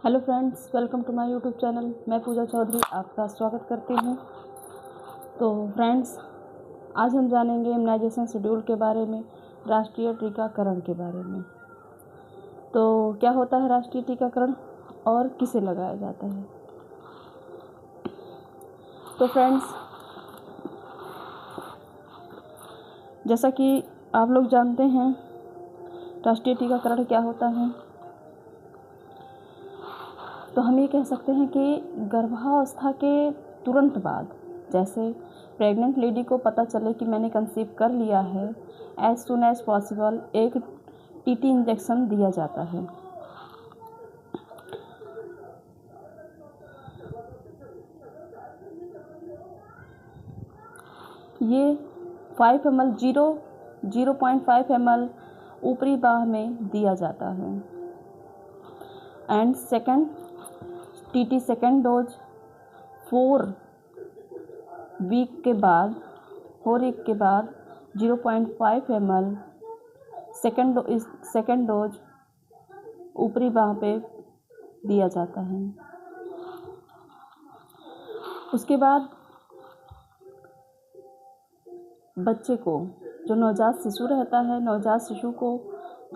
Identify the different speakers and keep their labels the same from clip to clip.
Speaker 1: Hello friends, welcome to my YouTube channel. मैं पूजा चौधरी आपका स्वागत करती हूँ। तो फ्रेंड्स, आज हम जानेंगे इम्यूनाइजेशन शेड्यूल के बारे में, राष्ट्रीय टीकाकरण के बारे में। तो क्या होता है राष्ट्रीय टीकाकरण और किसे लगाया जाता है? तो फ्रेंड्स, जैसा कि आप लोग जानते हैं, राष्ट्रीय टीकाकरण क्या होता है। तो हम ये कह सकते हैं कि गर्भावस्था के तुरंत बाद, जैसे प्रेग्नेंट लेडी को पता चले कि मैंने कंसीव कर लिया है, एज सुन एज पॉसिबल एक टीटी इंजेक्शन दिया जाता है। ये 5 ml 0.5 ml ऊपरी बाह में दिया जाता है। And second TT second dose 4 week के बाद 0.5 ml सेकेंड डोज ऊपरी बाह पे दिया जाता है। उसके बाद बच्चे को, जो नवजात शिशु रहता है, नवजात शिशु को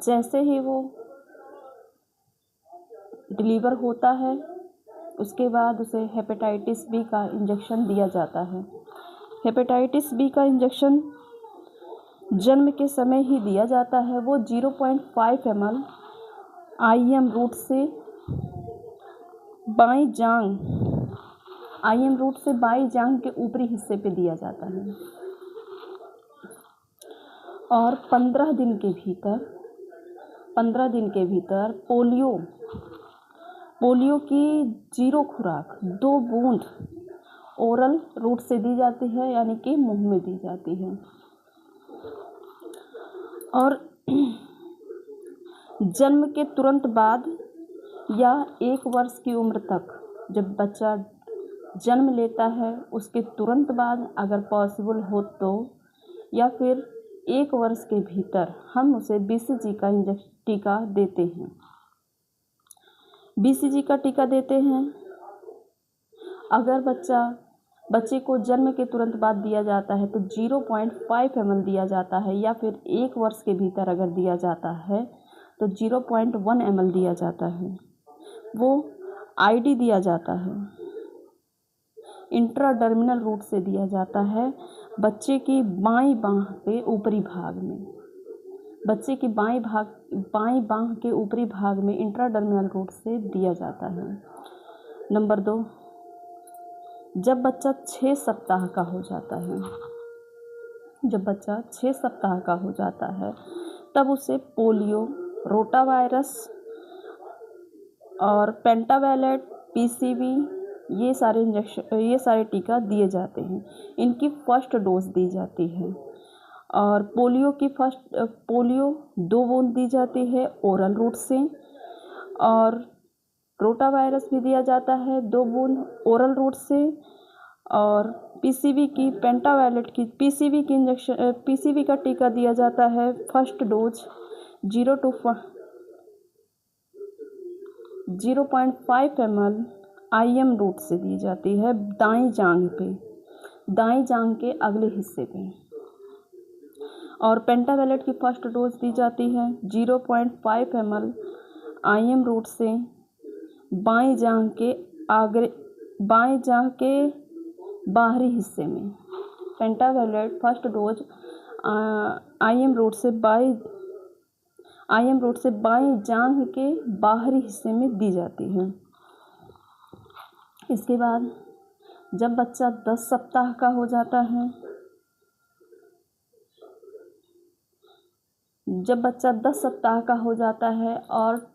Speaker 1: जैसे ही वो डिलीवर होता है, उसके बाद उसे हेपेटाइटिस बी का इंजेक्शन दिया जाता है। हेपेटाइटिस बी का इंजेक्शन जन्म के समय ही दिया जाता है। वो 0.5 ml IM रूट से बाईं जांघ के ऊपरी हिस्से पे दिया जाता है। और 15 दिन के भीतर पोलियो की 0 खुराक 2 बूंद ओरल रूट से दी जाती है, यानी कि मुंह में दी जाती है। और जन्म के तुरंत बाद या 1 वर्ष की उम्र तक, जब बच्चा जन्म लेता है उसके तुरंत बाद अगर पॉसिबल हो तो, या फिर 1 वर्ष के भीतर हम उसे BCG का टीका देते हैं। BCG का टीका देते हैं अगर बच्चे को जन्म के तुरंत बाद दिया जाता है तो 0.5 ml दिया जाता है, या फिर 1 वर्ष के भीतर अगर दिया जाता है तो 0.1 ml दिया जाता है। वो ID दिया जाता है, इंट्राडर्मिनल रूट से दिया जाता है बच्चे की बाईं बांह के ऊपरी भाग में। बच्चे की बाईं बांह के ऊपरी भाग में इंट्राडर्मिनल रूट से दिया जाता है। नंबर 2, जब बच्चा 6 सप्ताह का हो जाता है तब उसे पोलियो, रोटावायरस और पेंटावैलेट, PCV ये सारे टीका दिए जाते हैं। इनकी फर्स्ट डोज दी जाती है। और पोलियो 2 बूंद दी जाती है ओरल रूट से, और रोटावायरस भी दिया जाता है 2 बूंद ओरल रूट से। और PCV का टीका दिया जाता है first dose 0.5 ml IM route से दी जाती है दाईं जांघ के अगले हिस्से पे। और पेंटावैलेट की फर्स्ट डोज दी जाती है 0.5 ml IM रूट से बाईं जांघ के बाहरी हिस्से में। पेंटावैलेट फर्स्ट डोज IM रूट से बाईं जांघ के बाहरी हिस्से में दी जाती है। इसके बाद जब बच्चा 10 सप्ताह का हो जाता है और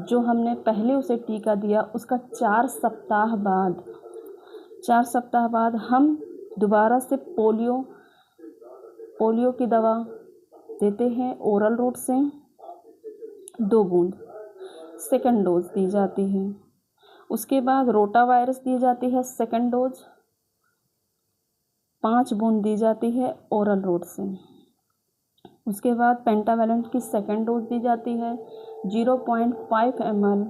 Speaker 1: जो हमने पहले उसे टीका दिया उसका 4 सप्ताह बाद हम दोबारा से पोलियो की दवा देते हैं ओरल रूट से 2 बूंद, सेकेंड डोज दी जाती है। उसके बाद रोटावायरस दी जाती है सेकेंड डोज 5 बूंद दी जाती है ओरल रूट से। उसके बाद पेंटावैलेंट की सेकेंड डोज दी जाती है 0.5 ml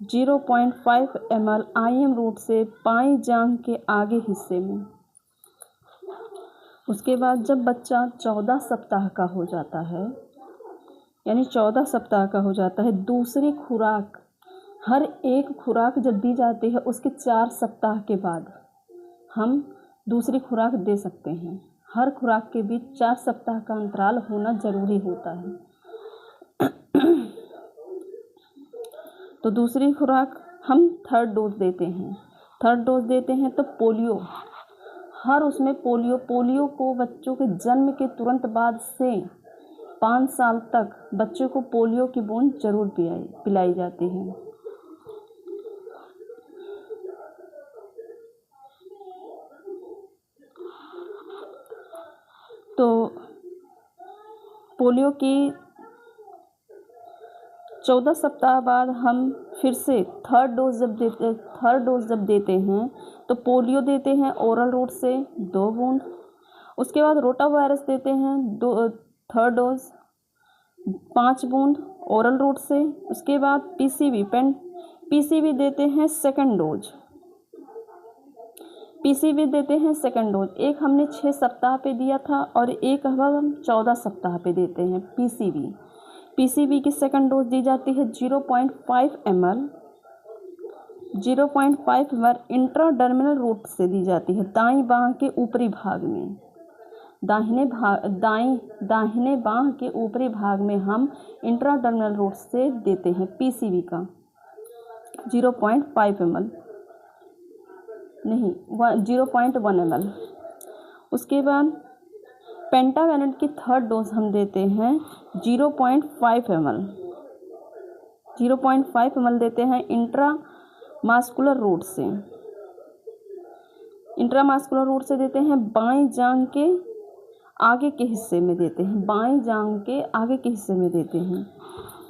Speaker 1: 0.5 ml IM रूट से बाईं जांघ के आगे हिस्से में। उसके बाद जब बच्चा 14 सप्ताह का हो जाता है, यानी 14 सप्ताह का हो जाता है, दूसरी खुराक, हर एक खुराक जब दी जाती है उसके 4 सप्ताह के बाद हम दूसरी खुराक दे सकते हैं। हर खुराक के बीच 4 सप्ताह का अंतराल होना ज़रूरी होता है। तो दूसरी खुराक हम थर्ड डोज देते हैं। थर्ड डोज देते हैं तो पोलियो, हर उसमें पोलियो को बच्चों के जन्म के तुरंत बाद से 5 साल तक बच्चों को पोलियो की बूंद जरूर पिलाई जाती है। तो पोलियो की 14 सप्ताह बाद हम फिर से थर्ड डोज जब देते हैं तो पोलियो देते हैं ओरल रूट से 2 बूंद। उसके बाद रोटा वायरस देते हैं थर्ड डोज 5 बूंद ओरल रूट से। उसके बाद पीसीवी देते हैं सेकंड डोज। एक हमने 6 सप्ताह पे दिया था और एक अब हम 14 सप्ताह पे देते हैं पीसीवी की सेकंड डोज दी जाती है 0.5 ml इंट्राडर्मिनल रूट से दी जाती है दाईं बांह के ऊपरी भाग में। दाहिने बांह के ऊपरी भाग में हम इंट्राडर्मिनल रूट से देते हैं पीसीवी का 0.5 ml, नहीं 0.1 ml। उसके बाद पेंटावेलेंट की थर्ड डोज हम देते हैं 0.5 ml। 0.5 ml देते हैं इंट्रामास्कुलर रूट से देते हैं बाईं जांघ के आगे के हिस्से में देते हैं।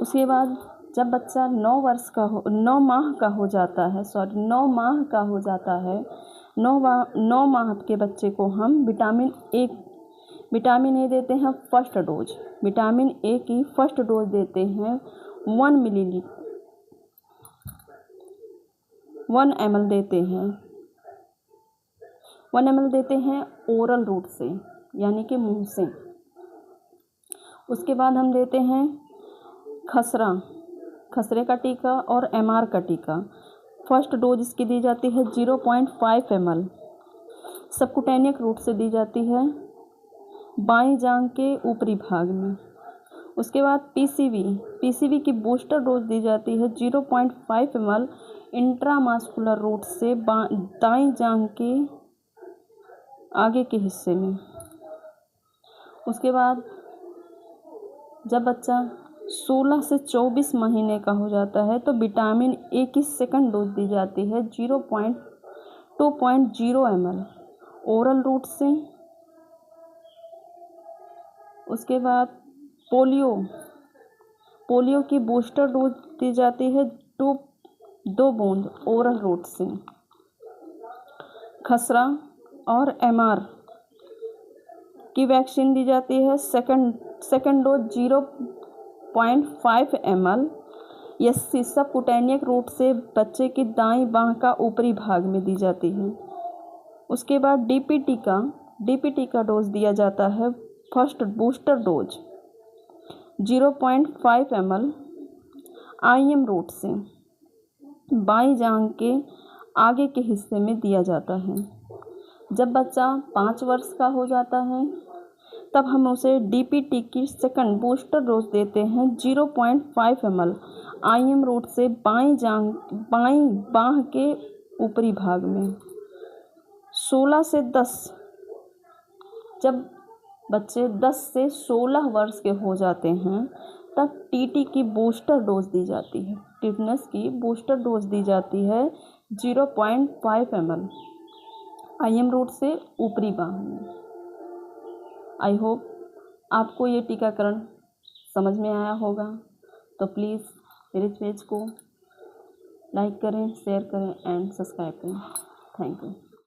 Speaker 1: उसके बाद जब बच्चा 9 माह का हो जाता है 9 माह के बच्चे को हम विटामिन ए देते हैं फर्स्ट डोज। विटामिन ए की फर्स्ट डोज देते हैं 1 ml देते हैं ओरल रूट से, यानी कि मुंह से। उसके बाद हम देते हैं खसरे का टीका और MR का टीका। फर्स्ट डोज इसकी दी जाती है 0.5 ml सबकुटेनियस रूट से दी जाती है बाईं जांघ के ऊपरी भाग में। उसके बाद पीसीवी की बूस्टर डोज दी जाती है 0.5 ml इंट्रामास्कुलर रूट से दाईं जांघ के आगे के हिस्से में। उसके बाद जब बच्चा 16 से 24 महीने का हो जाता है तो विटामिन ए की सेकंड डोज दी जाती है 2.0 ml ओरल रूट से। उसके बाद पोलियो की बूस्टर डोज दी जाती है 2 बूंद ओरल रूट से। खसरा और MR की वैक्सीन दी जाती है second dose 0.5 ml subcutaneous route से बच्चे की दाईं बांह का ऊपरी भाग में दी जाती है। उसके बाद डीपीटी का डोज दिया जाता है first booster dose 0.5 ml IM route से बाईं जांघ के आगे के हिस्से में दिया जाता है। जब बच्चा 5 वर्ष का हो जाता है तब हम उसे डीपीटी की सेकंड बूस्टर डोज देते हैं 0.5 ml IM रूट से बाईं बांह के ऊपरी भाग में। 16 से 10 जब बच्चे 10 से 16 वर्ष के हो जाते हैं तब टीटी की बूस्टर डोज दी जाती है। टिटनस की बूस्टर डोज दी जाती है 0.5 ml IM रूट से ऊपरी बांह में। आई होप आपको ये टीकाकरण समझ में आया होगा। तो प्लीज़ मेरे पेज को लाइक करें, शेयर करें एंड सब्सक्राइब करें। Thank you.